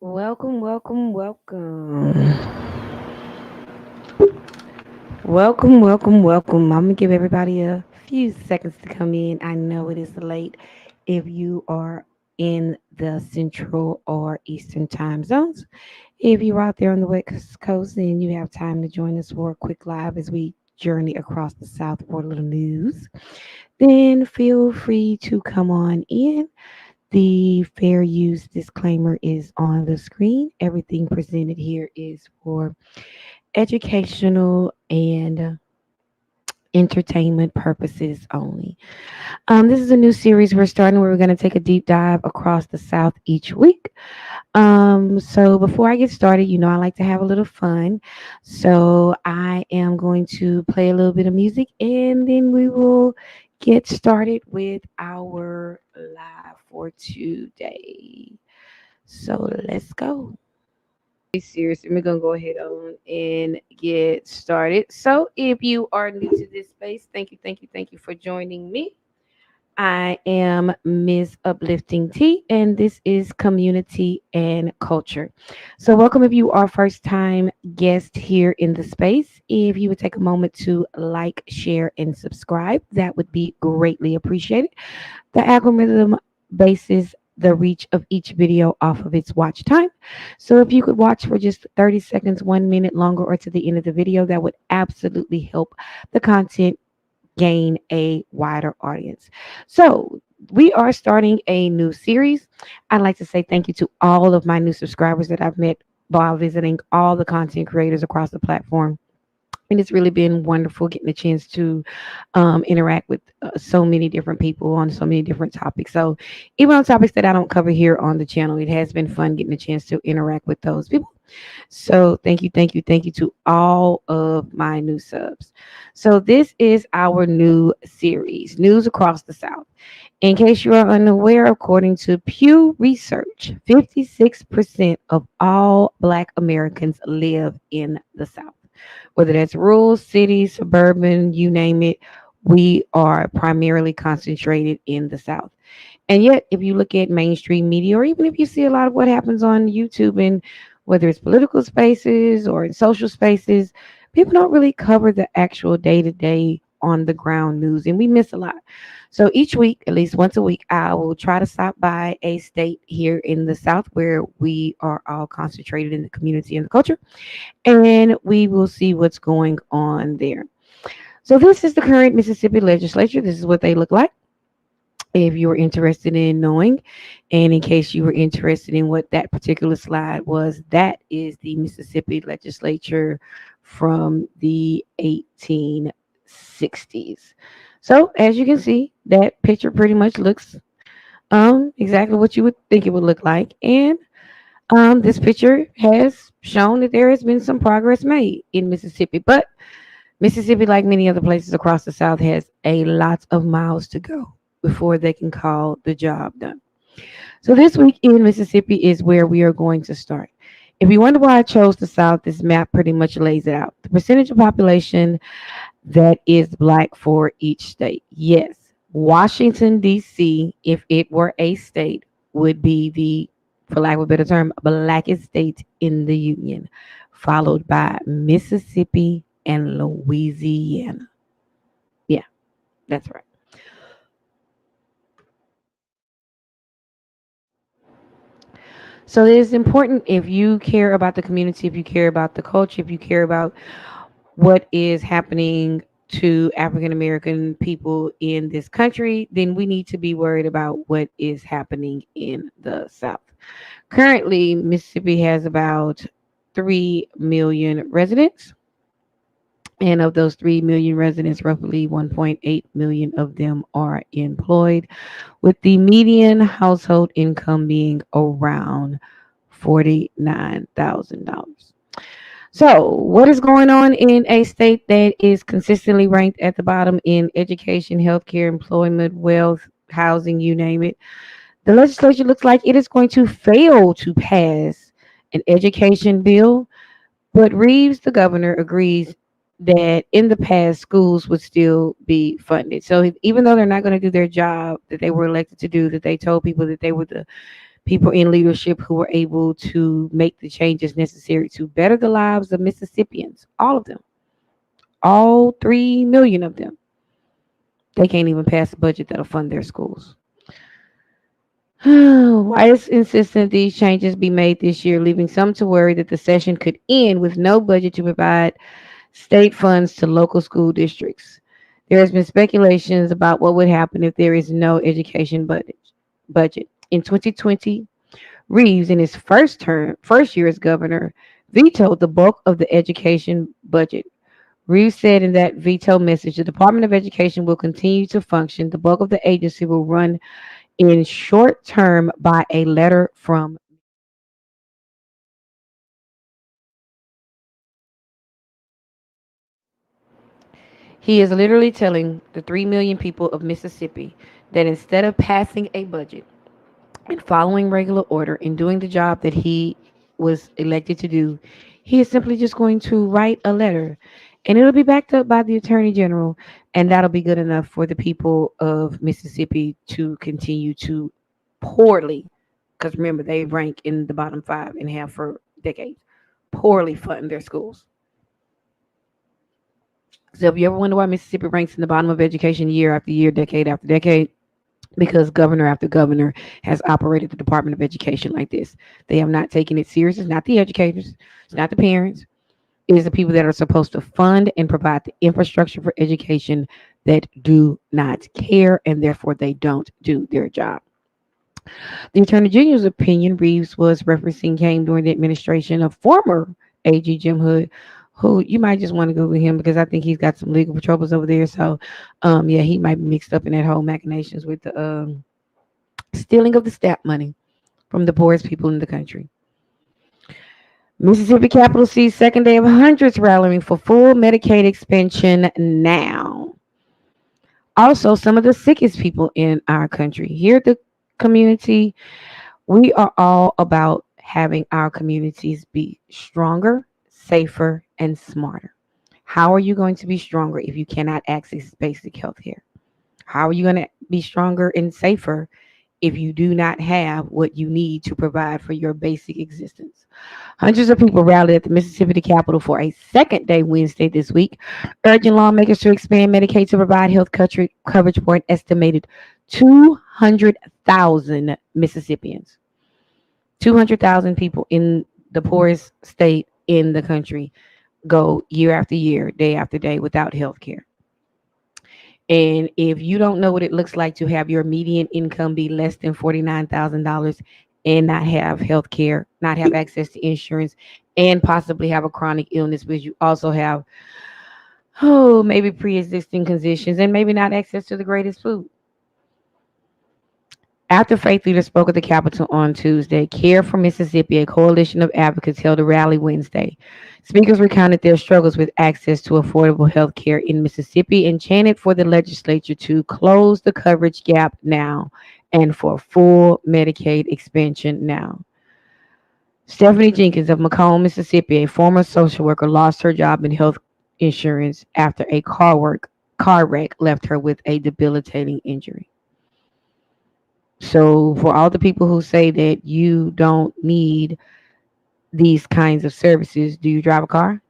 Welcome, welcome, welcome. Welcome. I'm gonna give everybody a few seconds to come in. I know it is late if you are in the central or eastern time zones. If you're out there on the west coast and you have time to join us for a quick live as we journey across the south for a little news, then feel free to come on in. The fair use disclaimer is on the screen. Everything presented here is for educational and entertainment purposes only. This is a new series we're starting where we're going to take a deep dive across the South each week. So before I get started, I like to have a little fun. So I am going to play a little bit of music and then we will get started with our live for today. So let's go. Seriously, we're gonna go ahead on and get started. So if you are new to this space, thank you for joining me. I am Miss Uplifting T, and this is Community and Culture. So, welcome if you are first time guest here in the space. If you would take a moment to like, share, and subscribe, that would be greatly appreciated. The algorithm bases the reach of each video off of its watch time. So if you could watch for just 30 seconds, 1 minute longer, or to the end of the video, that would absolutely help the content gain a wider audience. So we are starting a new series. I'd like to say thank you to all of my new subscribers that I've met while visiting all the content creators across the platform. And it's really been wonderful getting a chance to interact with so many different people on so many different topics. So, even on topics that I don't cover here on the channel, it has been fun getting a chance to interact with those people. So, thank you to all of my new subs. So, this is our new series, News Across the South. In case you are unaware, according to Pew Research, 56% of all Black Americans live in the South. Whether that's rural, city, suburban, you name it, we are primarily concentrated in the South. And yet, if you look at mainstream media, or even if you see a lot of what happens on YouTube, and whether it's political spaces or in social spaces, people don't really cover the actual day to day on the ground news, and we miss a lot. So each week, at least once a week, I will try to stop by a state here in the South where we are all concentrated in the community and the culture, and we will see what's going on there. So this is the current Mississippi legislature. This is what they look like if you were interested in knowing. And in case you were interested in what that particular slide was, that is the Mississippi legislature from the 1860s. So as you can see, that picture pretty much looks exactly what you would think it would look like. And this picture has shown that there has been some progress made in Mississippi, but Mississippi, like many other places across the South, has a lot of miles to go before they can call the job done. So this week in Mississippi is where we are going to start. If you wonder why I chose the South, this map pretty much lays it out. The percentage of population that is black for each state. Yes, Washington, D.C., if it were a state, would be the, for lack of a better term, blackest state in the Union, followed by Mississippi and Louisiana. Yeah, that's right. So it is important if you care about the community, if you care about the culture, if you care about what is happening to African American people in this country, then we need to be worried about what is happening in the South. Currently, Mississippi has about 3 million residents. And of those 3 million residents, roughly 1.8 million of them are employed, with the median household income being around $49,000. So, what is going on in a state that is consistently ranked at the bottom in education, healthcare, employment, wealth, housing, you name it? The legislature looks like it is going to fail to pass an education bill, but Reeves, the governor, agrees that in the past schools would still be funded. So even though they're not going to do their job that they were elected to do, that they told people that they were the people in leadership who were able to make the changes necessary to better the lives of Mississippians, all of them, all 3 million of them. They can't even pass a budget that'll fund their schools. Why is insistent these changes be made this year, leaving some to worry that the session could end with no budget to provide state funds to local school districts? There has been speculations about what would happen if there is no education budget. In 2020, Reeves, in his first year as governor, vetoed the bulk of the education budget. Reeves said in that veto message, the Department of Education will continue to function. The bulk of the agency will run in short term by a letter from. He is literally telling the 3 million people of Mississippi that instead of passing a budget and following regular order and doing the job that he was elected to do, he is simply just going to write a letter and it'll be backed up by the attorney general, and that'll be good enough for the people of Mississippi to continue to poorly, because remember, they rank in the bottom 5 and have for decades, poorly fund their schools. So if you ever wonder why Mississippi ranks in the bottom of education year after year, decade after decade, because governor after governor has operated the Department of Education like this. They have not taken it serious. It's not the educators, it's not the parents. It is the people that are supposed to fund and provide the infrastructure for education that do not care, and therefore they don't do their job. The Attorney General's opinion, Reeves was referencing, came during the administration of former AG Jim Hood, who you might just want to Google him because I think he's got some legal troubles over there. So, yeah, he might be mixed up in that whole machinations with the stealing of the STAP money from the poorest people in the country. Mississippi Capitol sees second day of hundreds rallying for full Medicaid expansion now. Also, some of the sickest people in our country. Here at the community, we are all about having our communities be stronger, safer, and smarter. How are you going to be stronger if you cannot access basic health care? How are you going to be stronger and safer if you do not have what you need to provide for your basic existence? Hundreds of people rallied at the Mississippi Capitol for a second day Wednesday this week, urging lawmakers to expand Medicaid to provide health coverage for an estimated 200,000 Mississippians. 200,000 people in the poorest state in the country go year after year, day after day without health care. And if you don't know what it looks like to have your median income be less than $49,000 and not have health care, not have access to insurance, and possibly have a chronic illness, because you also have, maybe pre existing conditions and maybe not access to the greatest food. After faith leaders spoke at the Capitol on Tuesday, Care for Mississippi, a coalition of advocates, held a rally Wednesday. Speakers recounted their struggles with access to affordable health care in Mississippi and chanted for the legislature to close the coverage gap now and for full Medicaid expansion now. Stephanie Jenkins of Macomb, Mississippi, a former social worker, lost her job in health insurance after a car wreck left her with a debilitating injury. So, for all the people who say that you don't need these kinds of services, do you drive a car?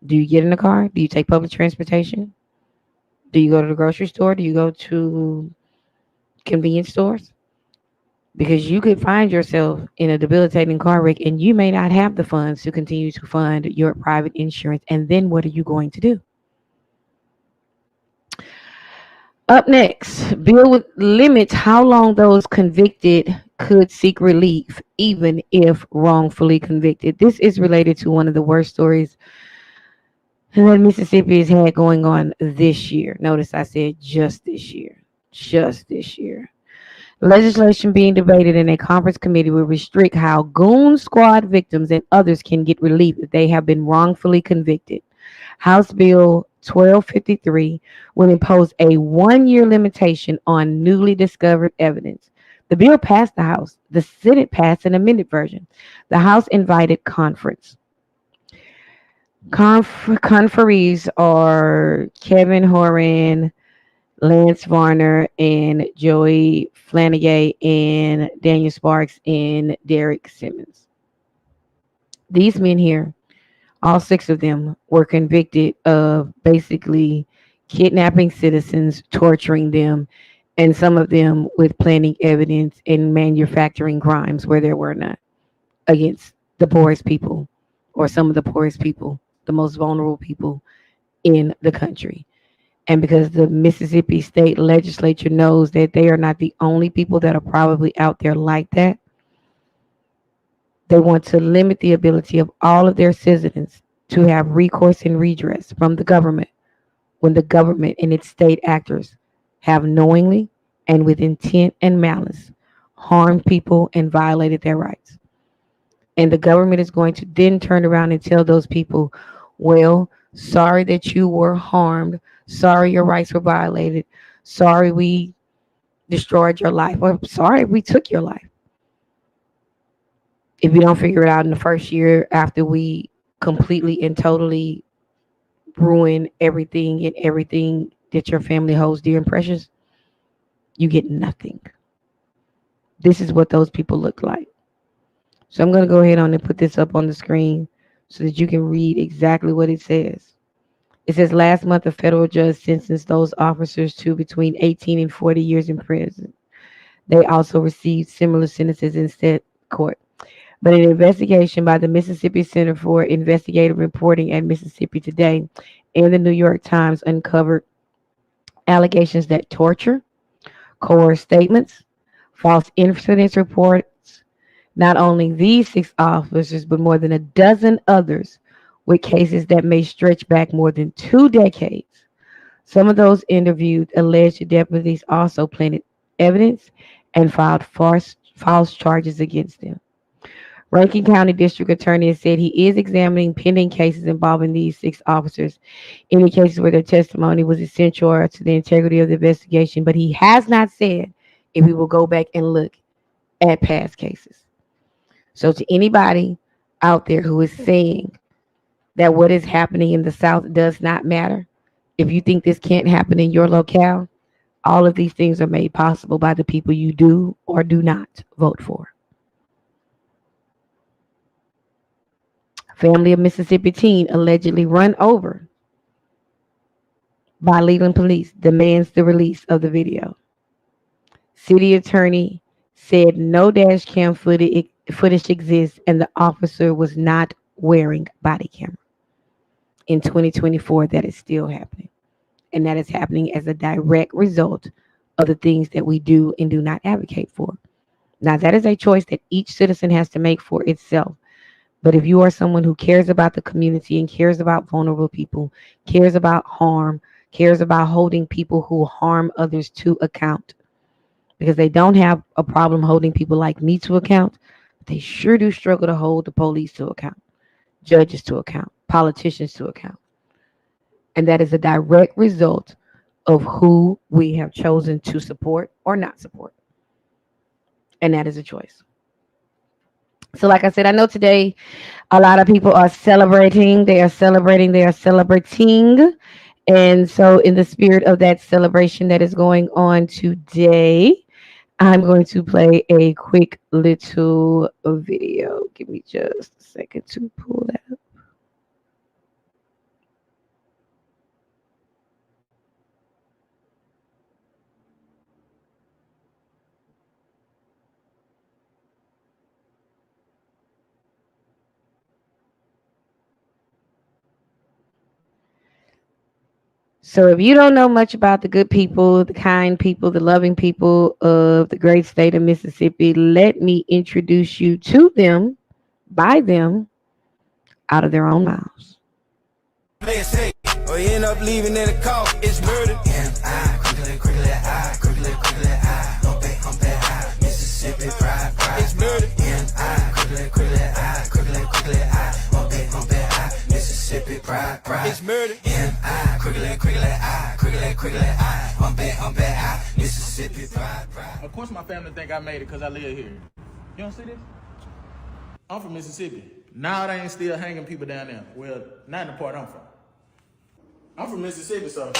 Do you get in a car? Do you take public transportation? Do you go to the grocery store? Do you go to convenience stores? Because you could find yourself in a debilitating car wreck and you may not have the funds to continue to fund your private insurance. And then what are you going to do? Up next, bill would limit how long those convicted could seek relief, even if wrongfully convicted. This is related to one of the worst stories that Mississippi has had going on this year. Notice I said just this year. Just this year. Legislation being debated in a conference committee will restrict how goon squad victims and others can get relief if they have been wrongfully convicted. House Bill 1253 will impose a 1 year limitation on newly discovered evidence. The bill passed the House. The Senate passed an amended version. The House invited conference. Conferees are Kevin Horan, Lance Varner and Joey Flanagan and Daniel Sparks and Derek Simmons. These men here, all six of them, were convicted of basically kidnapping citizens, torturing them, and some of them with planting evidence and manufacturing crimes where there were none against the poorest people or some of the poorest people, the most vulnerable people in the country. And because the Mississippi state legislature knows that they are not the only people that are probably out there like that, they want to limit the ability of all of their citizens to have recourse and redress from the government when the government and its state actors have knowingly and with intent and malice harmed people and violated their rights. And the government is going to then turn around and tell those people, well, sorry that you were harmed. Sorry your rights were violated. Sorry we destroyed your life. Or sorry we took your life. If you don't figure it out in the first year after we completely and totally ruin everything that your family holds dear and precious, you get nothing. This is what those people look like. So I'm going to go ahead on and put this up on the screen so that you can read exactly what it says. It says last month a federal judge sentenced those officers to between 18 and 40 years in prison. They also received similar sentences in state court. But an investigation by the Mississippi Center for Investigative Reporting at Mississippi Today and the New York Times uncovered allegations that torture, coerced statements, false incidents reports, not only these six officers, but more than a dozen others with cases that may stretch back more than 2 decades. Some of those interviewed alleged deputies also planted evidence and filed false charges against them. Rankin County District Attorney has said he is examining pending cases involving these six officers, any cases where their testimony was essential to the integrity of the investigation, but he has not said if he will go back and look at past cases. So to anybody out there who is saying that what is happening in the South does not matter, if you think this can't happen in your locale, all of these things are made possible by the people you do or do not vote for. Family of Mississippi teen allegedly run over by Leland police demands the release of the video. City attorney said no dash cam footage exists and the officer was not wearing body camera. In 2024, that is still happening. And that is happening as a direct result of the things that we do and do not advocate for. Now, that is a choice that each citizen has to make for itself. But if you are someone who cares about the community and cares about vulnerable people, cares about harm, cares about holding people who harm others to account, because they don't have a problem holding people like me to account, but they sure do struggle to hold the police to account, judges to account, politicians to account. And that is a direct result of who we have chosen to support or not support. And that is a choice. So like I said, I know today a lot of people are celebrating. They are celebrating. They are celebrating. And so in the spirit of that celebration that is going on today, I'm going to play a quick little video. Give me just a second to pull that up. So if you don't know much about the good people, the kind people, the loving people of the great state of Mississippi, let me introduce you to them, by them, out of their own mouths. They say, or you end up leaving in a car, it's murder. M.I. quickly, I, quickly, I, hump that high, Mississippi pride, it's murder. M.I. quickly, I, quickly, I, hump that high, Mississippi pride, it's murder. M.I. quickly, I, quickly, I, hump that high, Mississippi pride. Of course my family think I made it because I live here. You don't see this? I'm from Mississippi. Now they ain't still hanging people down there. Well, not in the part I'm from. I'm from Mississippi, so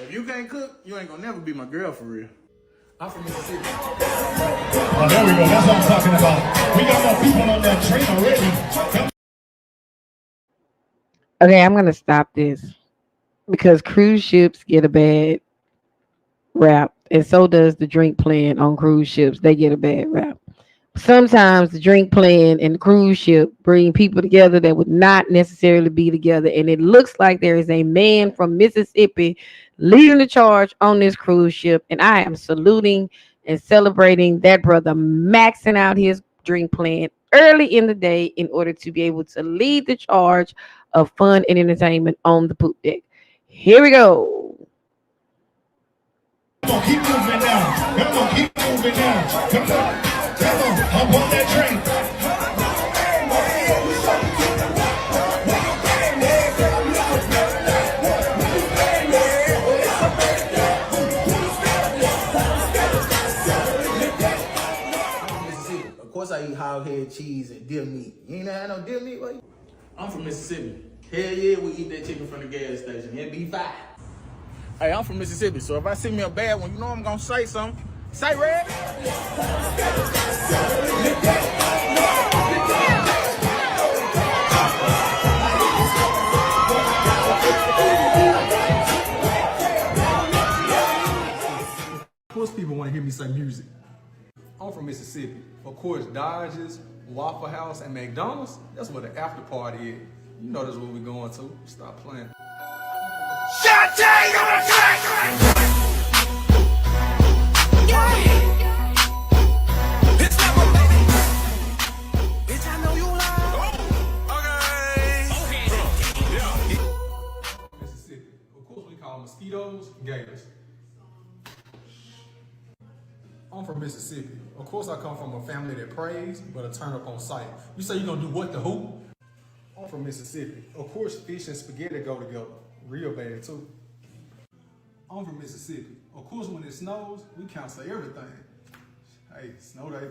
If you can't cook, you ain't gonna never be my girl for real. I'm from Mississippi. Oh, there we go. That's what I'm talking about. We got more people on that train already. Okay, I'm gonna stop this because cruise ships get a bad rap, and so does the drink plan on cruise ships. They get a bad rap. Sometimes the drink plan and the cruise ship bring people together that would not necessarily be together. And it looks like there is a man from Mississippi leading the charge on this cruise ship. And I am saluting and celebrating that brother maxing out his drink plan early in the day in order to be able to lead the charge of fun and entertainment on the poop deck. Here we go. Come on, keep moving now. Come on, keep moving now. Come on, come on. Hop on that train. I'm from Mississippi. Of course, I eat hog head cheese and deer meat. You ain't never had no deer meat, boy? I'm from Mississippi. Hell yeah, we eat that chicken from the gas station. It be fine. Hey, I'm from Mississippi, so if I see me a bad one, you know I'm gonna say something. Say red. Of course, people want to hear me say music. I'm from Mississippi. Of course, Dodge's, Waffle House, and McDonald's, that's where the after party is. You know that's what we're going to. Stop playing. Mississippi. Of course, we call mosquitoes gators. I'm from Mississippi. Of course, I come from a family that prays, but a turn up on sight. You say you're gonna do what to who? I'm from Mississippi. Of course, fish and spaghetti go together. Real bad, too. I'm from Mississippi. Of course, when it snows, we cancel everything. Hey, snow day.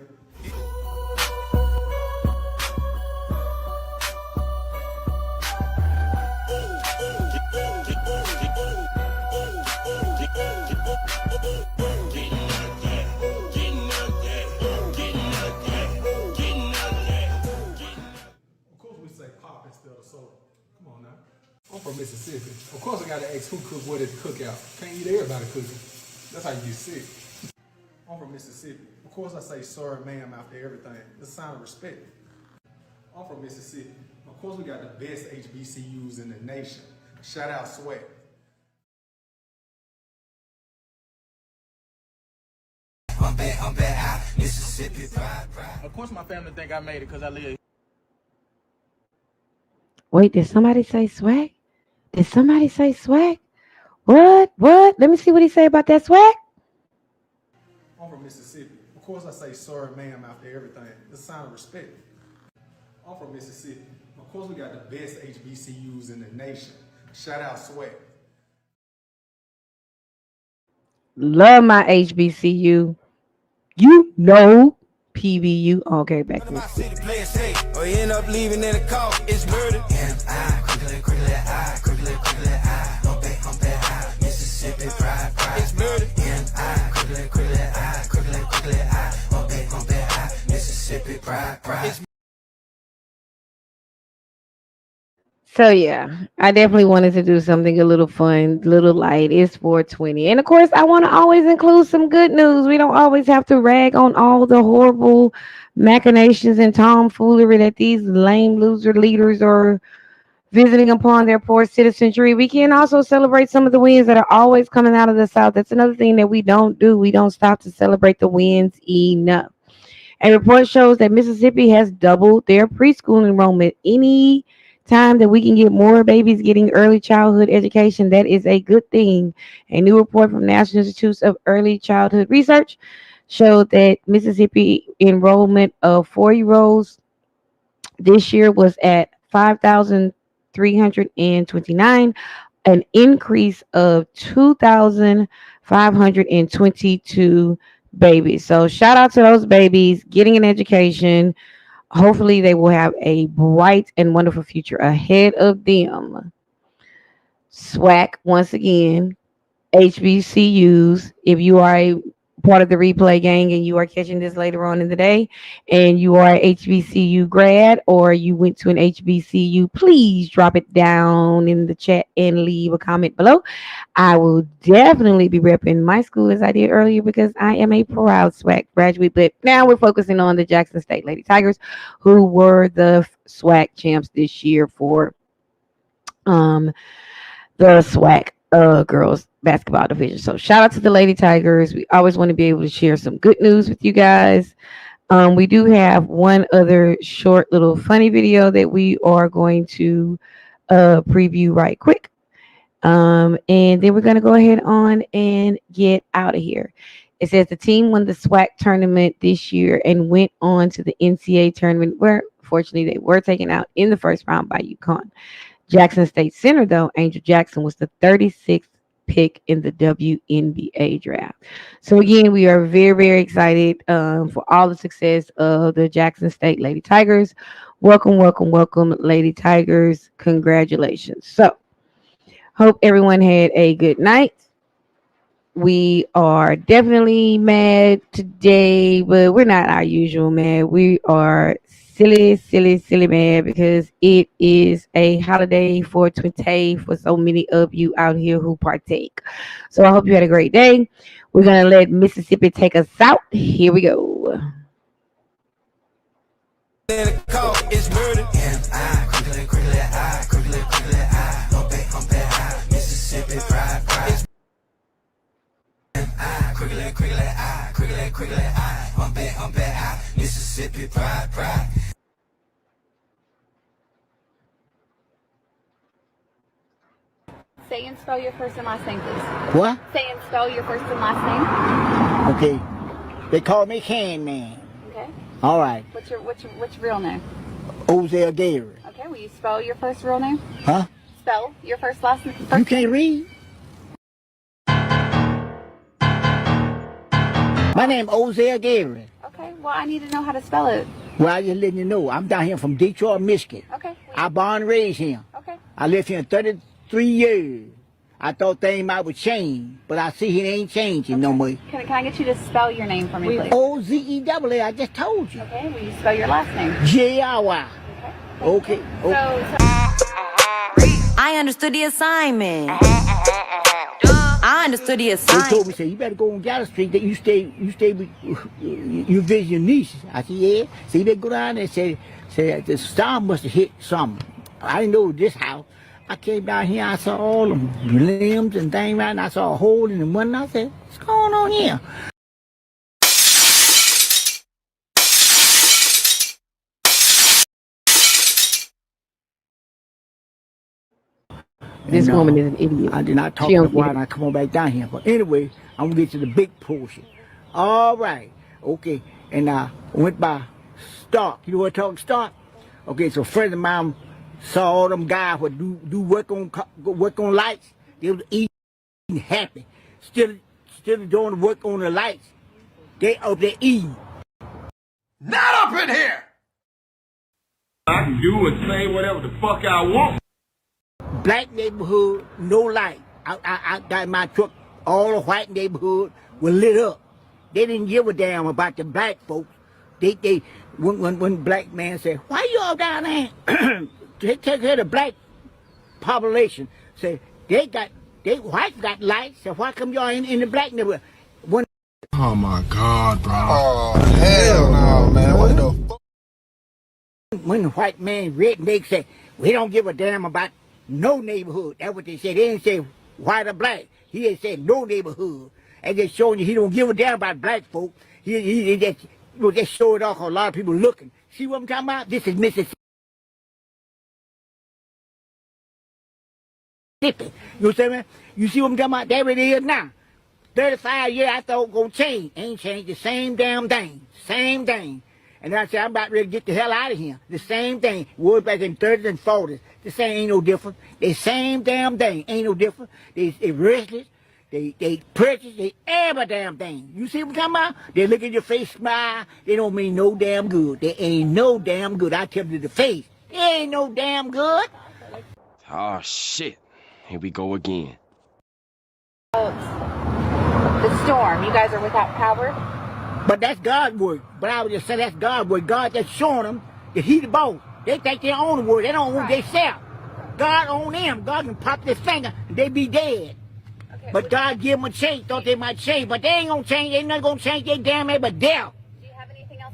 Of course, we say pop instead of soda. Come on now. I'm from Mississippi. Of course, I gotta ask who cooked what at the cookout. Can't eat everybody cooking. That's how you get sick. I'm from Mississippi. Of course, I say sorry, ma'am, after everything. It's a sign of respect. I'm from Mississippi. Of course, we got the best HBCUs in the nation. Shout out Sweat. I'm back high, Mississippi pride. Of course, my family think I made it because I live here. Wait, did somebody say swag? Did somebody say swag? What? What? Let me see what he say about that swag. I'm from Mississippi. Of course, I say sorry, ma'am, after everything. It's a sign of respect. I'm from Mississippi. Of course, we got the best HBCUs in the nation. Shout out Sweat. Love my HBCU. You know PBU. Okay, back to My this. city play it safe, or you end up leaving in a car. It's murder. And I quickly, I. Hump that, I. Mississippi pride. It's murder. And I quickly, I. Hump that, I. Mississippi pride. It's So yeah, I definitely wanted to do something a little fun, little light. It's 420. And of course, I want to always include some good news. We don't always have to rag on all the horrible machinations and tomfoolery that these lame loser leaders are visiting upon their poor citizenry. We can also celebrate some of the wins that are always coming out of the South. That's another thing that we don't do. We don't stop to celebrate the wins enough. A report shows that Mississippi has doubled their preschool enrollment. Any time that we can get more babies getting early childhood education, that is a good thing. A new report from National Institutes of Early Childhood Research showed that Mississippi enrollment of 4-year-olds this year was at 5,329, an increase of 2,522 babies. So shout out to those babies getting an education. Hopefully they will have a bright and wonderful future ahead of them. SWAC once again HBCUs. If you are a part of the replay gang and you are catching this later on in the day and you are a HBCU grad or you went to an HBCU, please drop it down in the chat and leave a comment below. I will definitely be repping my school as I did earlier because I am a proud SWAC graduate. But now we're focusing on the Jackson State Lady Tigers, who were the SWAC champs this year for um the SWAC girls basketball division. So shout out to the Lady Tigers. We always want to be able to share some good news with you guys. We do have one other short little funny video that we are going to preview right quick. And then we're going to go ahead on and get out of here. It says the team won the SWAC tournament this year and went on to the NCAA tournament where, fortunately, they were taken out in the first round by UConn. Jackson State center, though, Angel Jackson, was the 36th pick in the WNBA draft. So, again, we are very, very excited for all the success of the Jackson State Lady Tigers. Welcome, welcome, welcome, Lady Tigers. Congratulations. So, hope everyone had a good night. We are definitely mad today, but we're not our usual mad. We are silly, silly, silly mad because it is a holiday for Twente for so many of you out here who partake. So I hope you had a great day. We're going to let Mississippi take us out. Here we go. It's murder. And I quickly, quickly, I quickly, quickly, I humpy, I Mississippi pride, pride. And I quickly, quickly, I quickly, quickly, I humpy, I Mississippi pride, pride. Say and spell your first and last name, please. What? Say and spell your first and last Okay. They call me Can Man. name. Okay. All right. What's your real name? Ozell Gary. Okay. Will you spell your first real name? Huh? Spell your first last name. You can't read? My name Ozell Gary. Okay. Well, I need to know how to spell it. Well, I just letting you know. I'm down here from Detroit, Michigan. Okay. I born and raised here. Okay. I lived here 33 years. I thought things might would change, but I see it ain't changing no more. Can I get you to spell your name for me, please? O-Z-E-W-A, I just told you. Okay. Will you spell your last name? J-R-Y. Okay. So I understood the assignment. I understood the They assignment. told me, say, you better go on Gallup Street. That you stay with, you visit your niece. I said, yeah. So you better go down there and say the storm must have hit something. I didn't know this house. I came down here, I saw all them limbs and things right, and I saw a hole in the one. I said, what's going on here? This And, woman is an idiot. I did not talk She to don't the while get and it. I come on back down here. But anyway, I'm gonna get to the big portion. All right, okay. And I went by Stark. You know what talk Stark? Okay, so a friend of mine saw all them guys who do work on lights. They was eating happy. Still doing the work on the lights. They up there eating. Not up in here! I can do and say whatever the fuck I want. Black neighborhood, no light. I got my truck, all the white neighborhood was lit up. They didn't give a damn about the black folks. When black man said, why you all down there? Take care of the black population. Say, whites got lights, so why come y'all in the black neighborhood? Oh my God, bro. Oh, hell no, man. What the fuck? When the white man redneck said, we don't give a damn about no neighborhood. That's what they said. They didn't say white or black. He just said no neighborhood. And just showing you he don't give a damn about black folk. He just show it off. A lot of people looking. See what I'm talking about? This is Mississippi. You know what I'm saying? You see what I'm talking about? There it is now. 35 years I thought it was going to change. Ain't changed. The same damn thing. Same thing. And I said, I'm about ready to get the hell out of here. The same thing. Was back in 30s and 40s. The same ain't no different. The same damn thing. Ain't no different. They restless. They prejudice. They every damn thing. You see what I'm talking about? They look at your face, smile. They don't mean no damn good. They ain't no damn good. I tell you to the face. They ain't no damn good. Oh shit. Here we go again. The storm. You guys are without power? But that's God's word. But I would just say that's God's word. God just showing them that He the boss. They think they own the word. They don't own themselves. God own them. God can pop this finger and they be dead. Okay. But God give them a change. Thought they might change. But they ain't going to change. They ain't not going to change. They damn it but death. Do you have anything else?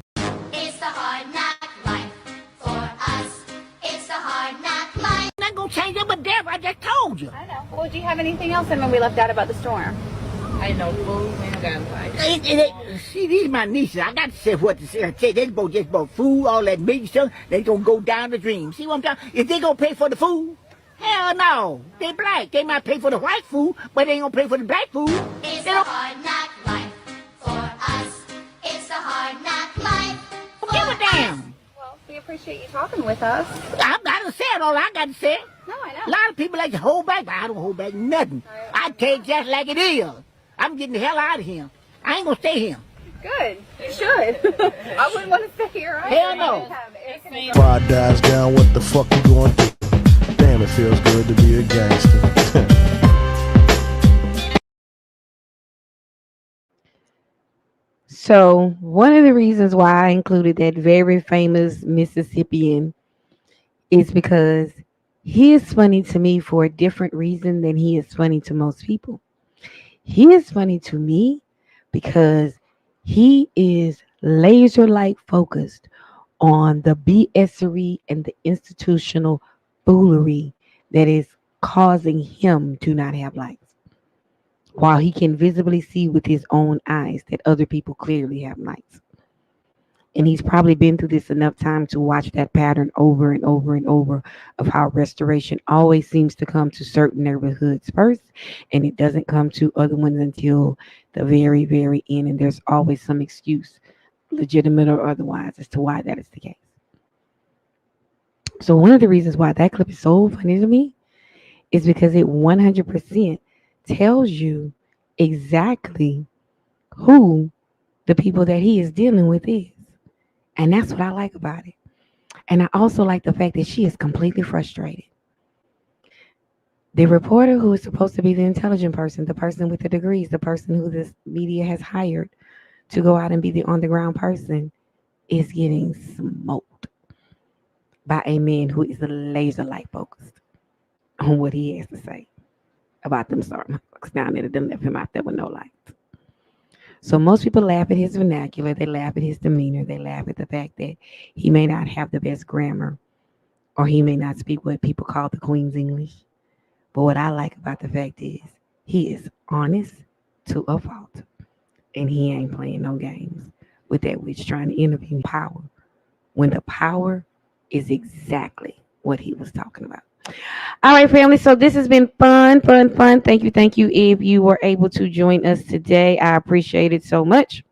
It's the hard knock life for us. It's the hard knock life. Not going to change them but death. I just told you. I know. Well, do you have anything else in when we left out about the storm? I know food. We ain't got like. See, these my nieces. I got to say what to say. They both just bought food, all that big stuff. They gonna go down the dream. See what I'm talking? If they gonna pay for the food, hell no. They black. They might pay for the white food, but they ain't gonna pay for the black food. It's the hard knock life for us. It's the hard knock life for Give a damn. us. Well, we appreciate you talking with us. I done said all I got to say. No, I know. A lot of people like to hold back, but I don't hold back nothing. I take just like it is. I'm getting the hell out of here. I ain't gonna stay here. Good. You should. I wouldn't want to stay here. Hell no. Before I dies down, what the fuck you gonna do? Damn, it feels good to be a gangster. So one of the reasons why I included that very famous Mississippian is because he is funny to me for a different reason than he is funny to most people. He is funny to me because he is laser-like focused on the BSery and the institutional foolery that is causing him to not have likes, while he can visibly see with his own eyes that other people clearly have likes. And he's probably been through this enough time to watch that pattern over and over and over of how restoration always seems to come to certain neighborhoods first, and it doesn't come to other ones until the very, very end. And there's always some excuse, legitimate or otherwise, as to why that is the case. So one of the reasons why that clip is so funny to me is because it 100% tells you exactly who the people that he is dealing with is. And that's what I like about it. And I also like the fact that she is completely frustrated. The reporter who is supposed to be the intelligent person, the person with the degrees, the person who this media has hired to go out and be the on-the-ground person, is getting smoked by a man who is laser-like focused on what he has to say about them starting down there. Them left him out there with no light. So most people laugh at his vernacular. They laugh at his demeanor. They laugh at the fact that he may not have the best grammar, or he may not speak what people call the Queen's English. But what I like about the fact is he is honest to a fault, and he ain't playing no games with that witch trying to interview power when the power is exactly what he was talking about. All right, family. So this has been fun. Thank you. If you were able to join us today, I appreciate it so much.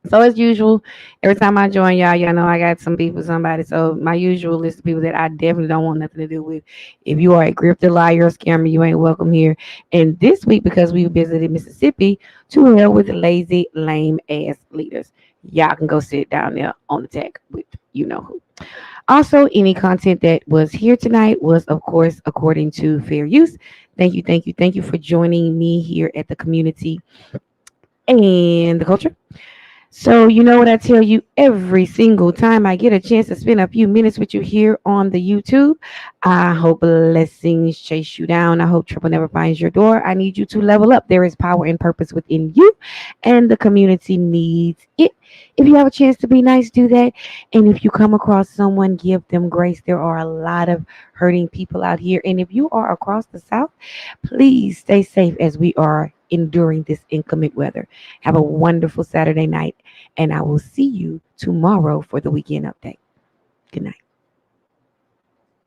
So as usual, every time I join y'all know I got some people, somebody. So my usual list of people that I definitely don't want nothing to do with. If you are a grifter, liar, or scammer, you ain't welcome here. And this week, because we visited Mississippi, to hell with lazy, lame ass leaders. Y'all can go sit down there on the tech with you know who. Also, any content that was here tonight was, of course, according to fair use. Thank you for joining me here at the community and the culture. So you know what I tell you every single time I get a chance to spend a few minutes with you here on the YouTube. I hope blessings chase you down. I hope trouble never finds your door. I need you to level up. There is power and purpose within you, and the community needs it. If you have a chance to be nice, do that. And if you come across someone, give them grace. There are a lot of hurting people out here. And if you are across the South, please stay safe as we are enduring this inclement weather. Have a wonderful Saturday night, and I will see you tomorrow for the weekend update. Good night.